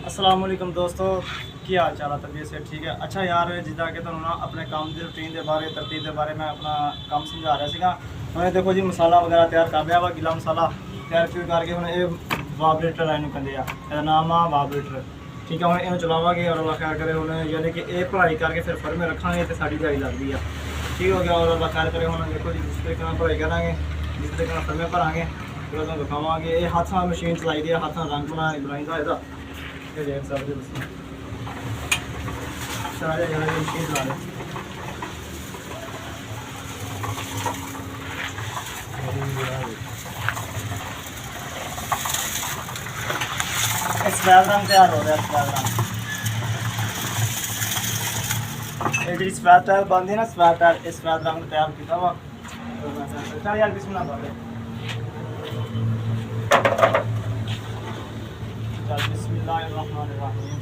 अस्सलाम वालेकुम दोस्तों, की हाल चाल है? तबीयत से ठीक है? अच्छा यार, जिदा कि तुहानू ना अपने काम की रूटीन के बारे तरतीब के बारे मैं अपना काम समझा रहा सीगा। हुणे देखो जी, मसाला वगैरह तैयार कर लिया वा, गिला मसाला तैयार करके हुणे ये वाबरेटर लाइन कहते हैं, इसका नाम आ वाबरेटर। ठीक है, हुणे इन्हूं चलावांगे और अल्लाह खैर करे हुणे यानी कि ये भराई करके फिर फर में रखांगे तो साड़ी दिहाड़ी लगती है। ठीक हो गया। और अल्लाह खैर करे हुणे देखो जी, जिस तरीके नाल भराई करांगे, जिस तरीके नाल फर में भरांगे फिर तुहानू दिखावांगे। ये हाथ नाल मशीन चलाई दी है, हाथ नाल रंग बनाईदा इसदा। ये देख सकते हो सारे जगह मशीन चला रहे। सफेद रंग तैयार हो रहा है। सफेद रंग ये जी सफेद टाइल बनती है ना, सफेद टाइल इस सफेद रंग तैयार किया वा। चल यार बिस्मिल्लाह कर दे। चल बिस्मिल्लाहिर्रहमानिर्रहीम।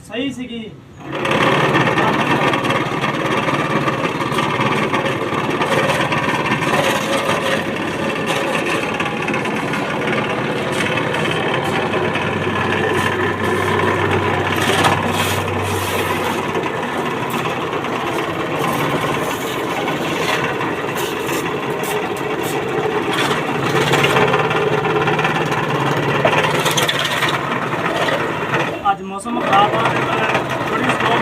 सही सी की मौसम खराब आ रहा है, थोड़ी स्लो